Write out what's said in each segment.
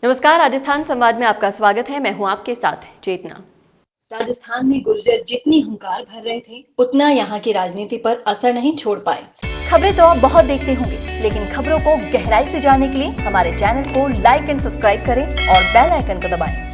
नमस्कार, राजस्थान संवाद में आपका स्वागत है। मैं हूं आपके साथ चेतना। राजस्थान में गुर्जर जितनी हुंकार भर रहे थे, उतना यहाँ की राजनीति पर असर नहीं छोड़ पाए। खबरें तो आप बहुत देखते होंगे, लेकिन खबरों को गहराई से जानने के लिए हमारे चैनल को लाइक एंड सब्सक्राइब करें और बेल आइकन को दबाएं।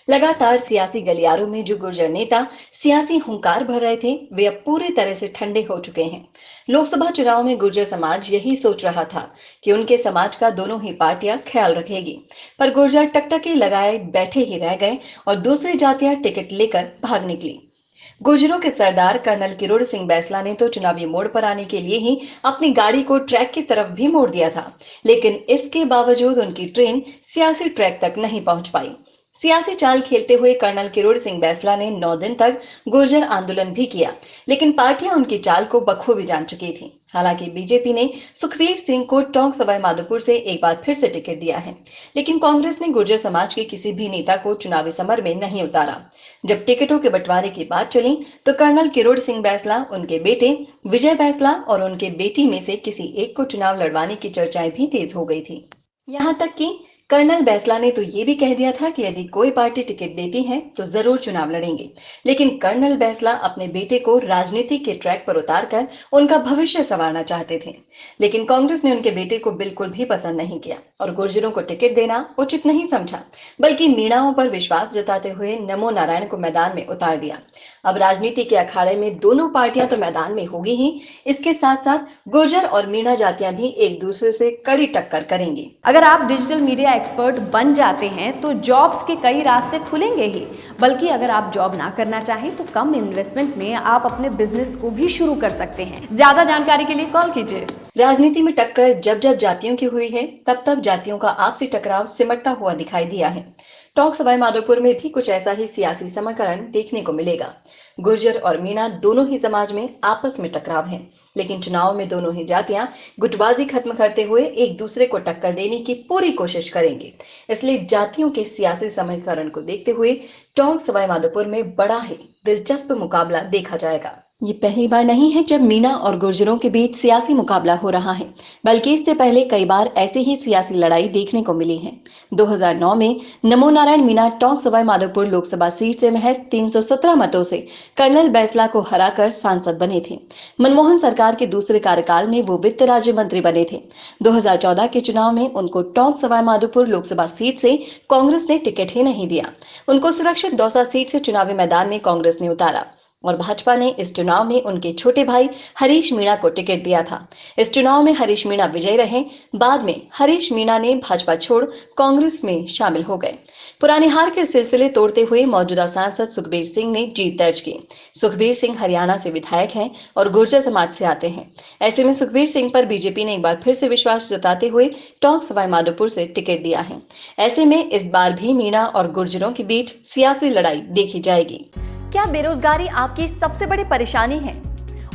लगातार सियासी गलियारों में जो गुर्जर नेता सियासी हुंकार भर रहे थे, वे अब पूरी तरह से ठंडे हो चुके हैं। लोकसभा चुनाव में गुर्जर समाज यही सोच रहा था कि उनके समाज का दोनों ही पार्टियां ख्याल रखेगी, पर गुर्जर टकटकी लगाए बैठे ही रह गए और दूसरी जातियां टिकट लेकर भाग निकली। गुर्जरों के सरदार कर्नल किरोड़ सिंह बैंसला ने तो चुनावी मोड़ पर आने के लिए ही अपनी गाड़ी को ट्रैक की तरफ भी मोड़ दिया था, लेकिन इसके बावजूद उनकी ट्रेन सियासी ट्रैक तक नहीं पहुंच पाई। सियासी चाल खेलते हुए कर्नल किरोड़ सिंह बैंसला ने 9 दिन तक गुर्जर आंदोलन भी किया, लेकिन पार्टियां उनकी चाल को बखूबी जान चुकी थी। हालांकि बीजेपी ने सुखबीर सिंह को टोंक सवाई माधोपुर से एक बार फिर से टिकट दिया है, लेकिन कांग्रेस ने गुर्जर समाज के किसी भी नेता को चुनावी समर में नहीं उतारा। जब टिकटों के बंटवारे की बात चली तो कर्नल किरोड़ सिंह बैंसला, उनके बेटे विजय बैंसला और उनके बेटी में से किसी एक को चुनाव लड़वाने की चर्चाएं भी तेज हो गई थी। यहां तक कि कर्नल बैंसला ने तो ये भी कह दिया था कि यदि कोई पार्टी टिकट देती है तो जरूर चुनाव लड़ेंगे, लेकिन कर्नल बैंसला अपने बेटे को राजनीति के ट्रैक पर उतारकर उनका भविष्य संवारना चाहते थे। लेकिन कांग्रेस ने उनके बेटे को बिल्कुल भी पसंद नहीं किया और गुर्जरों को टिकट देना उचित नहीं समझा, बल्कि मीणाओं पर विश्वास जताते हुए नमो नारायण को मैदान में उतार दिया। अब राजनीति के अखाड़े में दोनों पार्टियां तो मैदान में होगी ही, इसके साथ साथ गुर्जर और मीणा जातियां भी एक दूसरे से कड़ी टक्कर करेंगी। अगर आप डिजिटल मीडिया एक्सपर्ट बन जाते हैं तो जॉब्स के कई रास्ते खुलेंगे ही, बल्कि अगर आप जॉब ना करना चाहें तो कम इन्वेस्टमेंट में आप अपने बिजनेस को भी शुरू कर सकते हैं। ज्यादा जानकारी के लिए कॉल कीजिए। राजनीति में टक्कर जब जब जातियों की हुई है, तब तब जातियों का आपसी टकराव सिमटता हुआ दिखाई दिया है। टोंक सवाई माधोपुर में भी कुछ ऐसा ही सियासी समीकरण देखने को मिलेगा। गुर्जर और मीणा दोनों ही समाज में आपस में टकराव है, लेकिन चुनाव में दोनों ही जातियां गुटबाजी खत्म करते हुए एक दूसरे को टक्कर देने की पूरी कोशिश करेंगे। इसलिए जातियों के सियासी समीकरण को देखते हुए टोंक सवाई माधोपुर में बड़ा ही दिलचस्प मुकाबला देखा जाएगा। ये पहली बार नहीं है जब मीणा और गुर्जरों के बीच सियासी मुकाबला हो रहा है, बल्कि इससे पहले कई बार ऐसी ही सियासी लड़ाई देखने को मिली है। 2009 में नमो नारायण मीणा टोंक सवाई माधोपुर लोकसभा सीट से महज 317 मतों से कर्नल बैंसला को हराकर सांसद बने थे। मनमोहन सरकार के दूसरे कार्यकाल में वो वित्त राज्य मंत्री बने थे। 2014 के चुनाव में उनको टोंक सवाई माधोपुर लोकसभा सीट से कांग्रेस ने टिकट ही नहीं दिया। उनको सुरक्षित दौसा सीट से चुनावी मैदान में कांग्रेस ने उतारा और भाजपा ने इस चुनाव में उनके छोटे भाई हरीश मीणा को टिकट दिया था। इस चुनाव में हरीश मीणा विजयी रहे। बाद में हरीश मीणा ने भाजपा छोड़ कांग्रेस में शामिल हो गए। पुरानी हार के सिलसिले तोड़ते हुए मौजूदा सांसद सुखबीर सिंह ने जीत दर्ज की। सुखबीर सिंह हरियाणा से विधायक हैं और गुर्जर समाज से आते हैं। ऐसे में सुखबीर सिंह पर बीजेपी ने एक बार फिर से विश्वास जताते हुए टोंक सवाई माधोपुर से टिकट दिया है। ऐसे में इस बार भी मीणा और गुर्जरों के बीच सियासी लड़ाई देखी जाएगी। क्या बेरोजगारी आपकी सबसे बड़ी परेशानी है?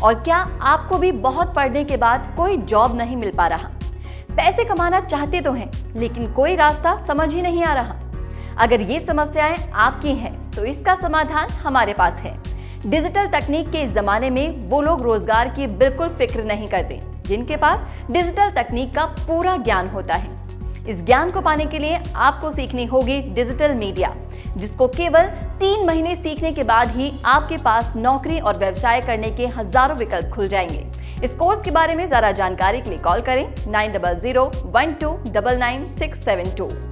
और क्या आपको भी बहुत पढ़ने के बाद कोई जॉब नहीं मिल पा रहा? पैसे कमाना चाहते तो हैं, लेकिन कोई रास्ता समझ ही नहीं आ रहा। अगर ये समस्याएं आपकी हैं, तो इसका समाधान हमारे पास है। डिजिटल तकनीक के इस जमाने में वो लोग रोजगार की बिल्कुल फिक्र नहीं करते, जिनके पास डिजिटल तकनीक का पूरा ज्ञान होता है। इस ज्ञान को पाने के लिए आपको सीखनी होगी डिजिटल मीडिया, जिसको केवल 3 महीने सीखने के बाद ही आपके पास नौकरी और व्यवसाय करने के हजारों विकल्प खुल जाएंगे। इस कोर्स के बारे में ज्यादा जानकारी के लिए कॉल करें 9001299672।